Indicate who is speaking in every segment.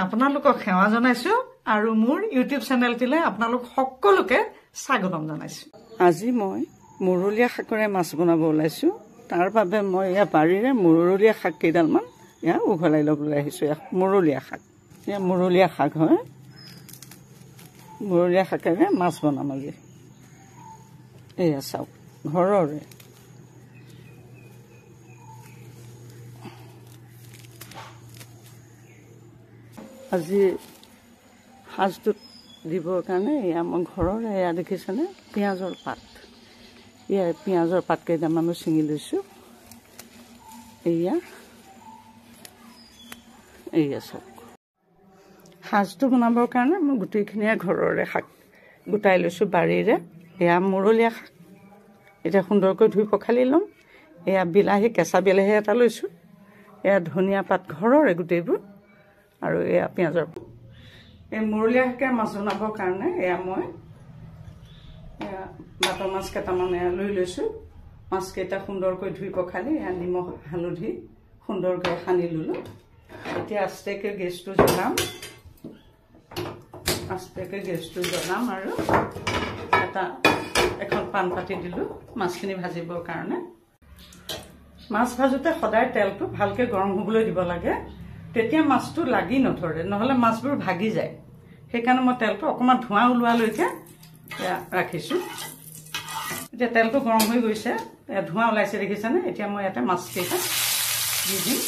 Speaker 1: আপোনালোকক সেৱা জনাইছো আৰু মোৰ ইউটিউব চেনেলটিলে আপোনালোক সকলোকে স্বাগতম জনাইছো। আজি মই মুৰলীয়া শাকেৰে মাছ বনাব ওলাইছো। তাৰ বাবে মই ইয়া বাৰীৰে মুৰলীয়া শাক কেইডালমান ইয়া উঘলাই ল'বলৈ আহিছো। মুৰলীয়া শাক, ইয়া মুৰলীয়া শাক হয়। মুৰলীয়া শাকেৰে মাছ বনাম আজি। এয়া চাওক, ঘৰৰে আজি সাজটোত দিবৰ কাৰণে এয়া মই ঘৰৰে এয়া দেখিছেনে পিঁয়াজৰ পাত, এয়া পিঁয়াজৰ পাত কেইটামানো ছিঙি লৈছোঁ। এয়া চাওক, সাজটো বনাবৰ কাৰণে মই গোটেইখিনিয়ে ঘৰৰে শাক গোটাই লৈছোঁ বাৰীৰে। এয়া মুৰলীয়া শাক এতিয়া সুন্দৰকৈ ধুই পখালি ল'ম। এয়া বিলাহী, কেঁচা বিলাহী এটা লৈছোঁ। এয়া ধনিয়া পাত ঘৰৰে গোটেইবোৰ, আৰু এয়া পিঁয়াজৰ। এই মুৰলীয়া শাকে মাছ বনাবৰ কাৰণে এয়া মই বাটৰ মাছ কেইটামান এয়া লৈ লৈছোঁ। মাছকেইটা সুন্দৰকৈ ধুই পখালি এয়া নিমখ হালধি সুন্দৰকৈ সানি ল'লোঁ। এতিয়া আস্তেকৈ গেছটো জ্বলাম আৰু এখন পান পাতি দিলোঁ মাছখিনি ভাজিবৰ কাৰণে। মাছ ভাজোতে সদায় তেলটো ভালকৈ গৰম হ'বলৈ দিব লাগে, তেতিয়া মাছটো লাগি নধৰে, নহ'লে মাছবোৰ ভাগি যায়। সেইকাৰণে মই তেলটো অকণমান ধোঁৱা ওলোৱালৈকে ৰাখিছোঁ। এতিয়া তেলটো গৰম হৈ গৈছে, ধোঁৱা ওলাইছে দেখিছেনে। এতিয়া মই ইয়াতে মাছকেইটা দি দিম।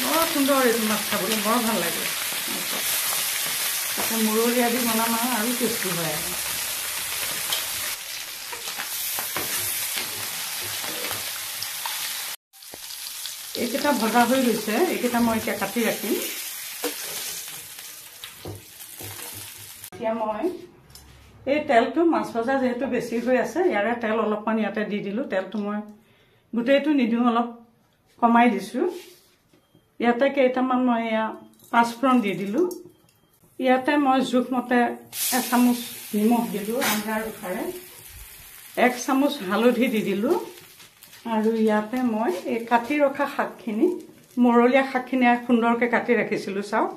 Speaker 1: বৰ সুন্দৰ এইটো মাছ খাবলৈ, বৰ ভাল লাগে। তাতে মুৰলীয়া দি বনাম আৰু টেষ্টি হয় আৰু। এইকেইটা ভজা হৈ গৈছে, এইকেইটা মই এতিয়া কাটি ৰাখিম। এতিয়া মই এই তেলটো মাছ ভজা যিহেতু বেছি হৈ আছে, ইয়াৰে তেল অলপমান ইয়াতে দি দিলোঁ। তেলটো মই গোটেইটো নিদিওঁ, অলপ কমাই দিছোঁ। ইয়াতে কেইটামান মই এয়া পাঁচফোৰণ দি দিলোঁ। ইয়াতে মই জোখমতে এচামুচ নিমখ দিলোঁ আঞ্জাৰ জোখাৰে, 1 চামুচ হালধি দি দিলোঁ। আৰু ইয়াতে মই এই কাটি ৰখা শাকখিনি, মুৰলীয়া শাকখিনি সুন্দৰকৈ কাটি ৰাখিছিলোঁ, চাওক।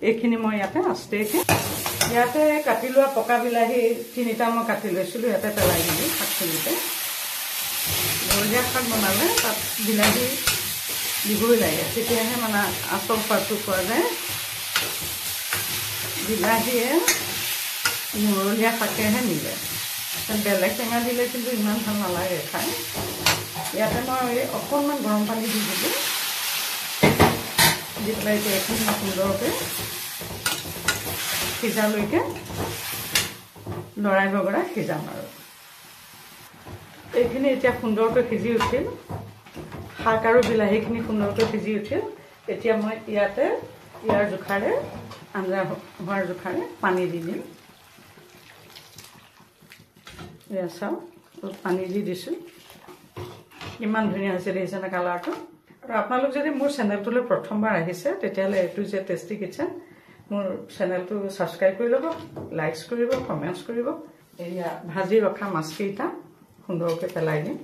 Speaker 1: এইখিনি মই ইয়াতে আস্তেকৈ ইয়াতে কাটি লোৱা পকা বিলাহী 3টা মই কাটি লৈছিলোঁ, ইয়াতে পেলাই দিলোঁ শাকখিনিতে। মুৰলীয়া শাক বনালে তাত বিলাহী দিবই লাগে, তেতিয়াহে মানে আচল সোৱাদটো পোৱা যায়। বিলাহীয়ে মুৰলীয়া শাকেহে মিলে, বেলেগ টেঙা দিলে কিন্তু ইমান ভাল নালাগে খাই। ইয়াতে মই অকণমান গৰম পানী দি দিলোঁ, দি পেলাই এতিয়া এইখিনি সুন্দৰকৈ সিজালৈকে লৰাই বগৰাই সিজাম আৰু। এইখিনি এতিয়া সুন্দৰকৈ সিজি উঠিল, শাক আৰু বিলাহীখিনি সুন্দৰকৈ সিজি উঠিল। এতিয়া মই ইয়াতে ইয়াৰ জোখাৰে, আঞ্জা হোৱাৰ জোখাৰে পানী দি দিম। এয়া চাওক, পানী দি দিছোঁ। কিমান ধুনীয়া হৈছে দেখিছেনে কালাৰটো। আৰু আপোনালোক যদি মোৰ চেনেলটোলৈ প্ৰথমবাৰ আহিছে, তেতিয়াহ'লে এইটো যে টেষ্টি কিটচেন, মোৰ চেনেলটো ছাবস্ক্ৰাইব কৰি ল'ব, লাইকছ কৰিব, কমেণ্টছ কৰিব। এয়া ভাজি ৰখা মাছকেইটা সুন্দৰকৈ পেলাই দিম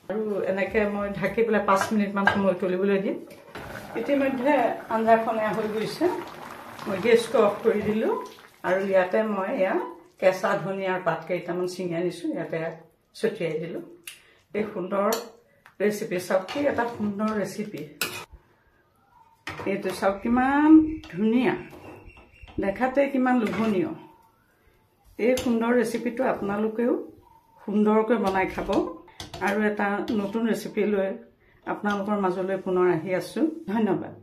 Speaker 1: আৰু এনেকৈ মই ঢাকি পেলাই 5 মিনিটমান সময় উতলিবলৈ দিম। ইতিমধ্যে আঞ্জাখন হৈ গৈছে, মই গেছটো অফ কৰি দিলোঁ। আৰু ইয়াতে মই এয়া কেঁচা ধনিয়াৰ পাত কেইটামান ছিঙি আনিছোঁ, ইয়াতে ছটিয়াই দিলোঁ। এই সুন্দৰ ৰেচিপি, চাওক কি এটা সুন্দৰ ৰেচিপি এইটো। চাওক কিমান ধুনীয়া, দেখাতে কিমান লোভনীয়। এই সুন্দৰ ৰেচিপিটো আপোনালোকেও সুন্দৰকৈ বনাই খাব। আৰু এটা নতুন ৰেচিপি লৈ আপোনালোকৰ মাজলৈ পুনৰ আহি আছোঁ। ধন্যবাদ।